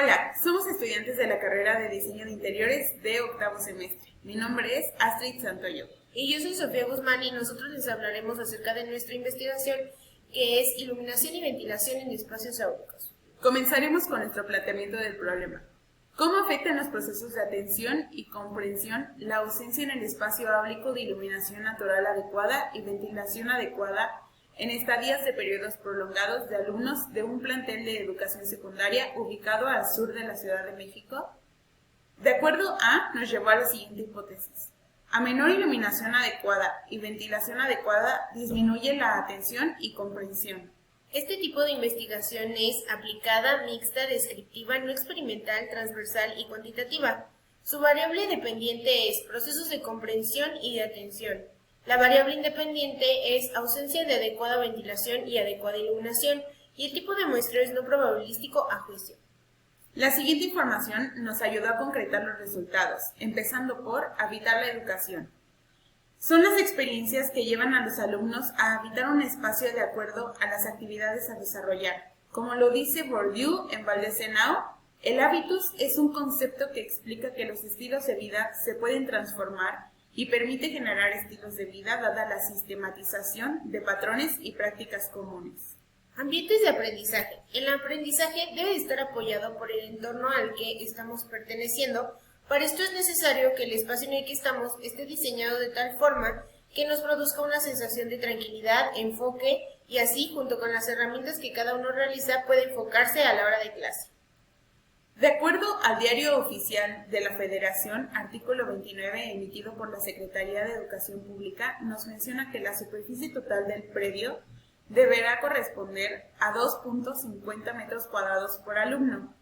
Hola, somos estudiantes de la carrera de Diseño de Interiores de octavo semestre. Mi nombre es Astrid Santoyo. Y yo soy Sofía Guzmán y nosotros les hablaremos acerca de nuestra investigación, que es iluminación y ventilación en espacios áuricos. Comenzaremos con nuestro planteamiento del problema. ¿Cómo afectan los procesos de atención y comprensión la ausencia en el espacio áurico de iluminación natural adecuada y ventilación adecuada en estadías de periodos prolongados de alumnos de un plantel de educación secundaria ubicado al sur de la Ciudad de México? De acuerdo a, nos llevó a la siguiente hipótesis. A menor iluminación adecuada y ventilación adecuada disminuye la atención y comprensión. Este tipo de investigación es aplicada, mixta, descriptiva, no experimental, transversal y cuantitativa. Su variable dependiente es procesos de comprensión y de atención. La variable independiente es ausencia de adecuada ventilación y adecuada iluminación, y el tipo de muestreo es no probabilístico a juicio. La siguiente información nos ayudó a concretar los resultados, empezando por habitar la educación. Son las experiencias que llevan a los alumnos a habitar un espacio de acuerdo a las actividades a desarrollar. Como lo dice Bourdieu en Valdesenao, el hábitus es un concepto que explica que los estilos de vida se pueden transformar y permite generar estilos de vida dada la sistematización de patrones y prácticas comunes. Ambientes de aprendizaje. El aprendizaje debe estar apoyado por el entorno al que estamos perteneciendo. Para esto es necesario que el espacio en el que estamos esté diseñado de tal forma que nos produzca una sensación de tranquilidad, enfoque y así, junto con las herramientas que cada uno realiza, puede enfocarse a la hora de clase. De acuerdo al Diario Oficial de la Federación, artículo 29, emitido por la Secretaría de Educación Pública, nos menciona que la superficie total del predio deberá corresponder a 2.50 metros cuadrados por alumno.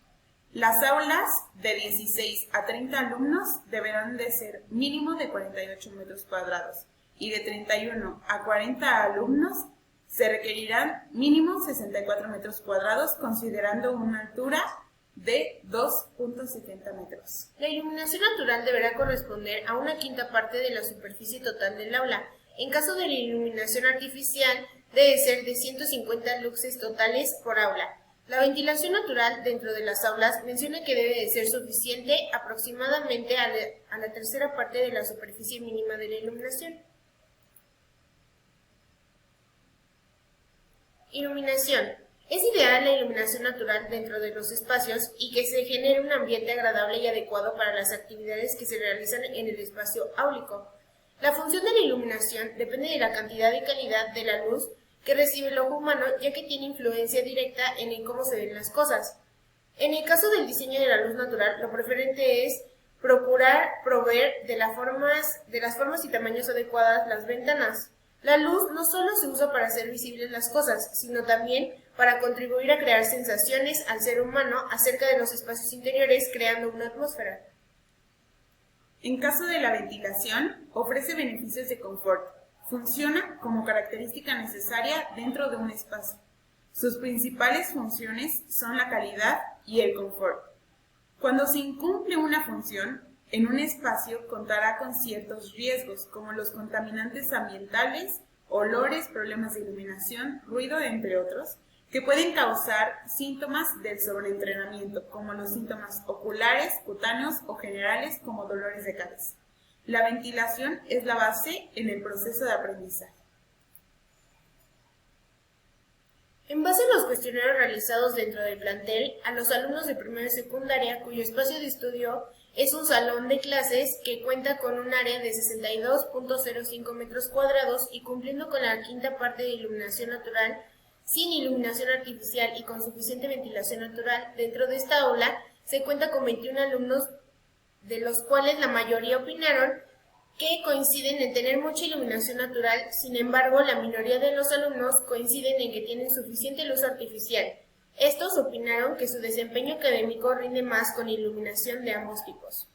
Las aulas de 16 a 30 alumnos deberán de ser mínimo de 48 metros cuadrados y de 31 a 40 alumnos se requerirán mínimo 64 metros cuadrados considerando una altura de 2.70 metros. La iluminación natural deberá corresponder a una quinta parte de la superficie total del aula. En caso de la iluminación artificial, debe ser de 150 luxes totales por aula. La ventilación natural dentro de las aulas menciona que debe de ser suficiente aproximadamente a la tercera parte de la superficie mínima de la iluminación. Iluminación. Es ideal la iluminación natural dentro de los espacios y que se genere un ambiente agradable y adecuado para las actividades que se realizan en el espacio áurico. La función de la iluminación depende de la cantidad y calidad de la luz que recibe el ojo humano, ya que tiene influencia directa en el cómo se ven las cosas. En el caso del diseño de la luz natural, lo preferente es procurar proveer de las formas y tamaños adecuadas las ventanas. La luz no solo se usa para hacer visibles las cosas, sino también para contribuir a crear sensaciones al ser humano acerca de los espacios interiores, creando una atmósfera. En caso de la ventilación, ofrece beneficios de confort. Funciona como característica necesaria dentro de un espacio. Sus principales funciones son la calidad y el confort. Cuando se incumple una función, en un espacio contará con ciertos riesgos, como los contaminantes ambientales, olores, problemas de iluminación, ruido, entre otros, que pueden causar síntomas del sobreentrenamiento, como los síntomas oculares, cutáneos o generales, como dolores de cabeza. La ventilación es la base en el proceso de aprendizaje. En base a los cuestionarios realizados dentro del plantel, a los alumnos de primaria y secundaria, cuyo espacio de estudio es un salón de clases que cuenta con un área de 62.05 metros cuadrados y cumpliendo con la quinta parte de iluminación natural, sin iluminación artificial y con suficiente ventilación natural, dentro de esta aula se cuenta con 21 alumnos, de los cuales la mayoría opinaron que coinciden en tener mucha iluminación natural. Sin embargo, la minoría de los alumnos coinciden en que tienen suficiente luz artificial. Estos opinaron que su desempeño académico rinde más con iluminación de ambos tipos.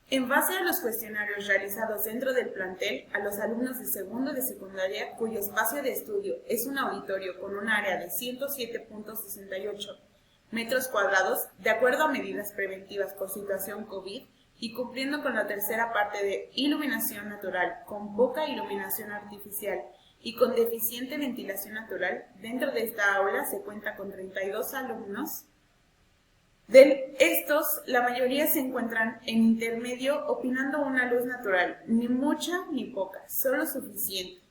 En base a los cuestionarios realizados dentro del plantel, a los alumnos de segundo de secundaria, cuyo espacio de estudio es un auditorio con un área de 107.68 metros cuadrados, de acuerdo a medidas preventivas por situación COVID, y cumpliendo con la tercera parte de iluminación natural, con poca iluminación artificial y con deficiente ventilación natural, dentro de esta aula se cuenta con 32 alumnos De estos, la mayoría se encuentran en intermedio, opinando una luz natural, ni mucha ni poca, solo suficiente,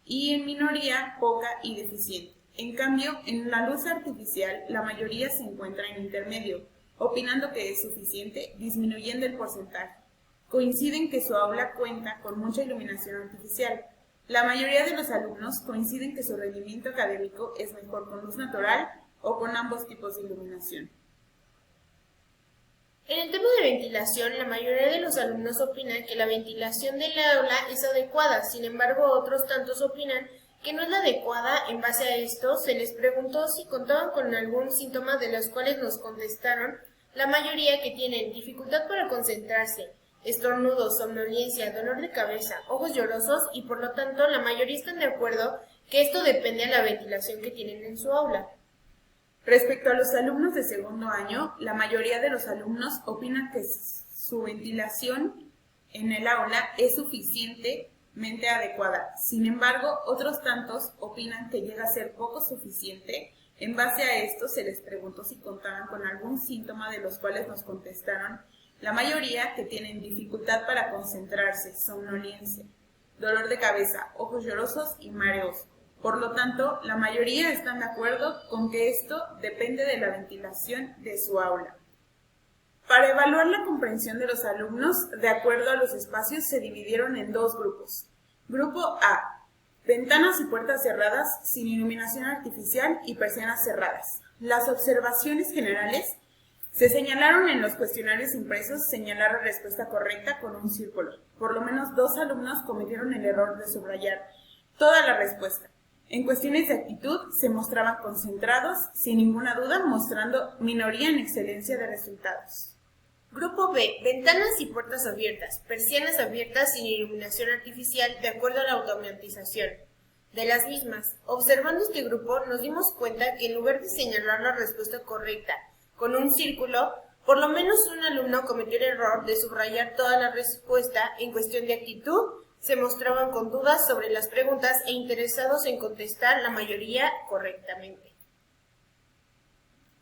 y en minoría, poca y deficiente. En cambio, en la luz artificial, la mayoría se encuentra en intermedio, opinando que es suficiente, disminuyendo el porcentaje. Coinciden que su aula cuenta con mucha iluminación artificial. La mayoría de los alumnos coinciden que su rendimiento académico es mejor con luz natural o con ambos tipos de iluminación. En el tema de ventilación, la mayoría de los alumnos opinan que la ventilación del aula es adecuada, sin embargo, otros tantos opinan que no es la adecuada. En base a esto, se les preguntó si contaban con algún síntoma, de los cuales nos contestaron la mayoría que tienen dificultad para concentrarse, estornudos, somnolencia, dolor de cabeza, ojos llorosos, y por lo tanto la mayoría están de acuerdo que esto depende de la ventilación que tienen en su aula. Respecto a los alumnos de segundo año, la mayoría de los alumnos opinan que su ventilación en el aula es suficientemente adecuada. Sin embargo, otros tantos opinan que llega a ser poco suficiente. En base a esto, se les preguntó si contaban con algún síntoma, de los cuales nos contestaron la mayoría que tienen dificultad para concentrarse, somnolencia, dolor de cabeza, ojos llorosos y mareos. Por lo tanto, la mayoría están de acuerdo con que esto depende de la ventilación de su aula. Para evaluar la comprensión de los alumnos, de acuerdo a los espacios, se dividieron en dos grupos. Grupo A: ventanas y puertas cerradas, sin iluminación artificial y persianas cerradas. Las observaciones generales se señalaron en los cuestionarios impresos. Señalar la respuesta correcta con un círculo. Por lo menos 2 alumnos cometieron el error de subrayar toda la respuesta. En cuestiones de actitud, se mostraban concentrados, sin ninguna duda, mostrando minoría en excelencia de resultados. Grupo B: ventanas y puertas abiertas, persianas abiertas sin iluminación artificial, de acuerdo a la automatización de las mismas. Observando este grupo, nos dimos cuenta que en lugar de señalar la respuesta correcta con un círculo, por lo menos un alumno cometió el error de subrayar toda la respuesta. En cuestión de actitud, se mostraban con dudas sobre las preguntas e interesados en contestar la mayoría correctamente.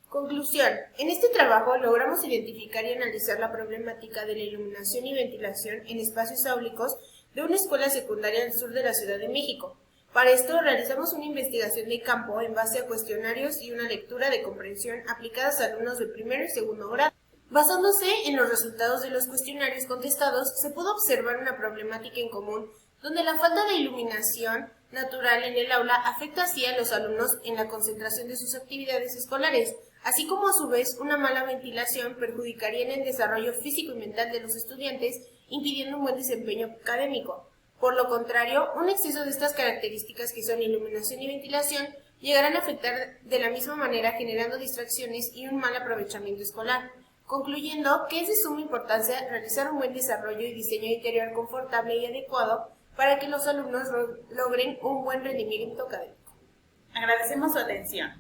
Conclusión: en este trabajo logramos identificar y analizar la problemática de la iluminación y ventilación en espacios áulicos de una escuela secundaria del sur de la Ciudad de México. Para esto realizamos una investigación de campo en base a cuestionarios y una lectura de comprensión aplicadas a alumnos de primero y segundo grado. Basándose en los resultados de los cuestionarios contestados, se pudo observar una problemática en común, donde la falta de iluminación natural en el aula afecta así a los alumnos en la concentración de sus actividades escolares, así como a su vez una mala ventilación perjudicaría en el desarrollo físico y mental de los estudiantes, impidiendo un buen desempeño académico. Por lo contrario, un exceso de estas características, que son iluminación y ventilación, llegarán a afectar de la misma manera, generando distracciones y un mal aprovechamiento escolar. Concluyendo que es de suma importancia realizar un buen desarrollo y diseño interior confortable y adecuado para que los alumnos logren un buen rendimiento académico. Agradecemos su atención.